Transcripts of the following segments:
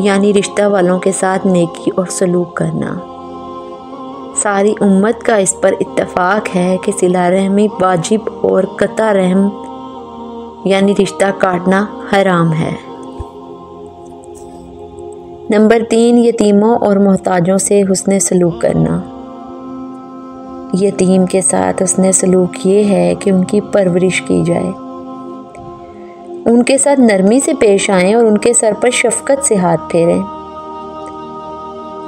یعنی رشتہ والوں کے ساتھ نیکی اور سلوک کرنا۔ ساری امت کا اس پر اتفاق ہے کہ صلہ رحمی واجب اور قطع رحم یعنی رشتہ کاٹنا حرام ہے۔ نمبر 3، یتیموں اور محتاجوں سے حسن سلوک کرنا۔ یتیم کے ساتھ حسن سلوک یہ ہے کہ ان کی پرورش کی جائے، ان کے ساتھ نرمی سے پیش آئیں اور ان کے سر پر شفقت سے ہاتھ پھیریں۔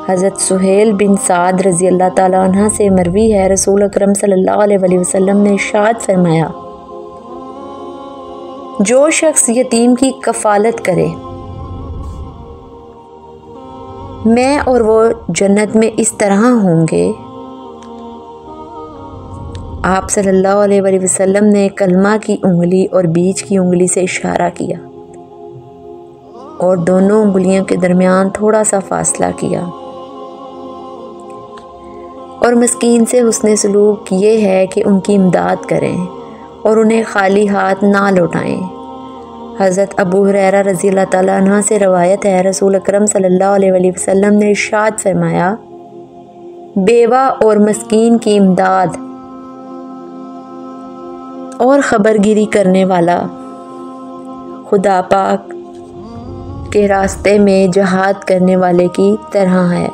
حضرت سہیل بن سعد رضی اللہ تعالیٰ عنہ سے مروی ہے، رسول اکرم صلی اللہ علیہ وسلم نے ارشاد فرمایا، جو شخص یتیم کی کفالت کرے، میں اور وہ جنت میں اس طرح ہوں گے۔ آپ صلی اللہ علیہ وسلم نے کلمہ کی انگلی اور بیچ کی انگلی سے اشارہ کیا اور دونوں انگلیوں کے درمیان تھوڑا سا فاصلہ کیا۔ اور مسکین سے حسن سلوک یہ ہے کہ ان کی امداد کریں اور انہیں خالی ہاتھ نہ لوٹائیں۔ حضرت ابو ہریرہ رضی اللہ تعالیٰ عنہ سے روایت ہے، رسول اکرم صلی اللہ علیہ وسلم نے ارشاد فرمایا، بیوہ اور مسکین کی امداد اور خبرگیری کرنے والا خدا پاک کے راستے میں جہاد کرنے والے کی طرح ہے۔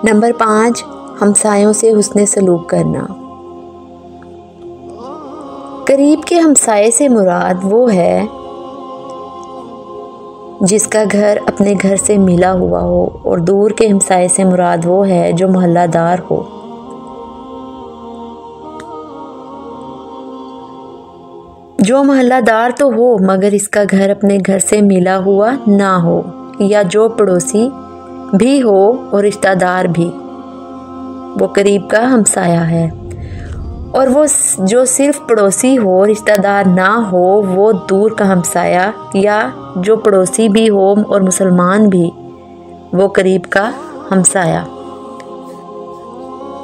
نمبر 5، ہمسایوں سے حسن سلوک کرنا۔ قریب کے ہمسائے سے مراد وہ ہے جس کا گھر اپنے گھر سے ملا ہوا ہو، اور دور کے ہمسائے سے مراد وہ ہے جو محلہ دار ہو۔ جو محلہ دار تو ہو مگر اس کا گھر اپنے گھر سے ملا ہوا نہ ہو، یا جو پڑوسی بھی ہو اور رشتہ دار بھی، وہ قریب کا ہمسایہ ہے۔ اور وہ جو صرف پڑوسی ہو رشتہ دار نہ ہو وہ دور کا ہمسایہ، یا جو پڑوسی بھی ہو اور مسلمان بھی وہ قریب کا ہمسایہ،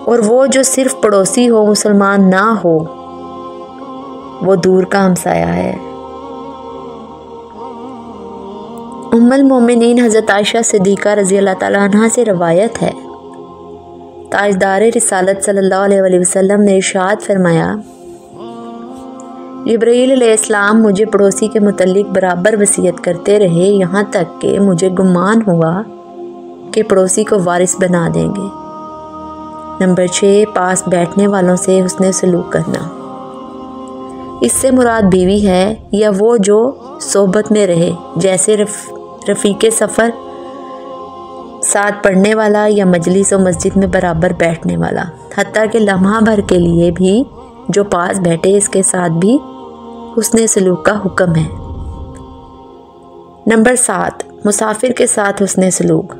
اور وہ جو صرف پڑوسی ہو مسلمان نہ ہو وہ دور کا ہمسایہ ہے۔ ام المومنین حضرت عائشہ صدیقہ رضی اللہ تعالیٰ عنہ سے روایت ہے، تاجدار رسالت صلی اللہ علیہ وسلم نے ارشاد فرمایا، جبرائیل علیہ السلام مجھے پڑوسی کے متعلق برابر وصیت کرتے رہے، یہاں تک کہ مجھے گمان ہوا کہ پڑوسی کو وارث بنا دیں گے۔ نمبر 6، پاس بیٹھنے والوں سے حسن سلوک کرنا۔ اس سے مراد بیوی ہے یا وہ جو صحبت میں رہے، جیسے رفیق سفر، ساتھ پڑھنے والا، یا مجلس و مسجد میں برابر بیٹھنے والا، حتیٰ کہ لمحہ بھر کے لیے بھی جو پاس بیٹھے اس کے ساتھ بھی حسن سلوک کا حکم ہے۔ نمبر 7، مسافر کے ساتھ حسن سلوک۔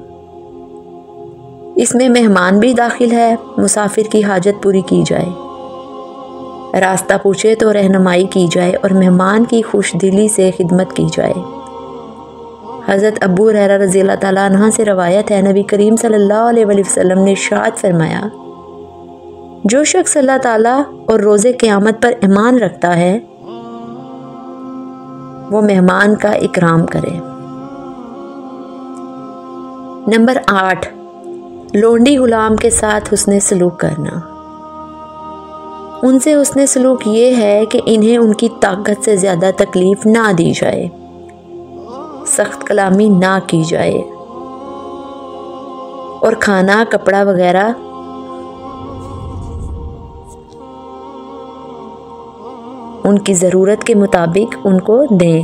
اس میں مہمان بھی داخل ہے، مسافر کی حاجت پوری کی جائے، راستہ پوچھے تو رہنمائی کی جائے اور مہمان کی خوش دلی سے خدمت کی جائے۔ حضرت ابو ہریرہ رضی اللہ تعالیٰ عنہ سے روایت ہے، نبی کریم صلی اللہ علیہ وسلم نے ارشاد فرمایا، جو شخص اللہ تعالیٰ اور روز قیامت پر ایمان رکھتا ہے وہ مہمان کا اکرام کرے۔ نمبر 8، لونڈی غلام کے ساتھ حسن سلوک کرنا۔ ان سے حسن سلوک یہ ہے کہ انہیں ان کی طاقت سے زیادہ تکلیف نہ دی جائے، سخت کلامی نہ کی جائے، اور کھانا، کپڑا وغیرہ ان کی ضرورت کے مطابق ان کو دیں۔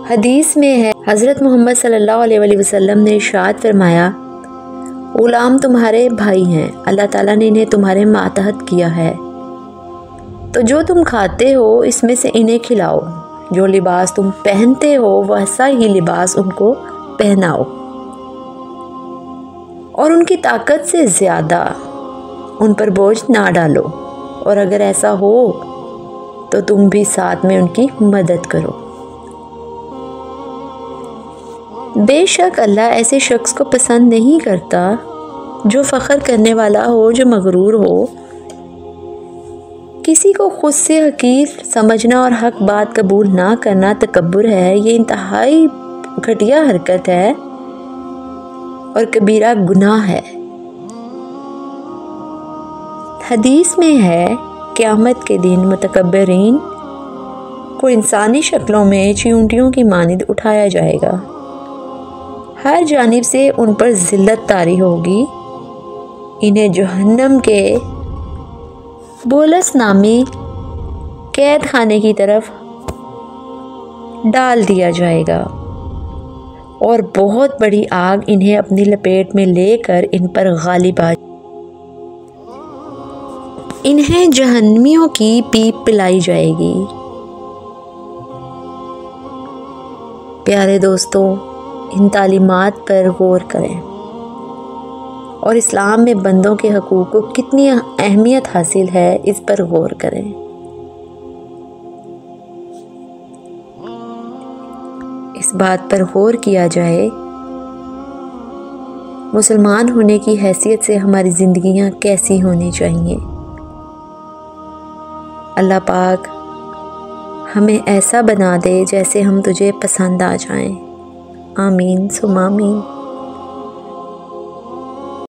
حدیث میں ہے، حضرت محمد صلی اللہ علیہ وسلم نے ارشاد فرمایا، غلام تمہارے بھائی ہیں، اللہ تعالیٰ نے انہیں تمہارے ماتحت کیا ہے، تو جو تم کھاتے ہو اس میں سے انہیں کھلاؤ، جو لباس تم پہنتے ہو ویسا ہی لباس ان کو پہناؤ، اور ان کی طاقت سے زیادہ ان پر بوجھ نہ ڈالو، اور اگر ایسا ہو تو تم بھی ساتھ میں ان کی مدد کرو۔ بے شک اللہ ایسے شخص کو پسند نہیں کرتا جو فخر کرنے والا ہو، جو مغرور ہو۔ کسی کو خود سے حقیر سمجھنا اور حق بات قبول نہ کرنا تکبر ہے، یہ انتہائی گھٹیا حرکت ہے اور کبیرہ گناہ ہے۔ حدیث میں ہے قیامت کے دن متکبرین کو انسانی شکلوں میں چیونٹیوں کی مانند اٹھایا جائے گا، ہر جانب سے ان پر ذلت طاری ہوگی، انہیں جہنم کے بولس نامی قید خانے کی طرف ڈال دیا جائے گا اور بہت بڑی آگ انہیں اپنی لپیٹ میں لے کر ان پر غالب آ انہیں جہنمیوں کی پیپ پلائی جائے گی۔ پیارے دوستو، ان تعلیمات پر غور کریں اور اسلام میں بندوں کے حقوق کو کتنی اہمیت حاصل ہے اس پر غور کریں۔ اس بات پر غور کیا جائے مسلمان ہونے کی حیثیت سے ہماری زندگیاں کیسی ہونی چاہیے۔ اللہ پاک ہمیں ایسا بنا دے جیسے ہم تجھے پسند آ جائیں۔ آمین ثم آمین۔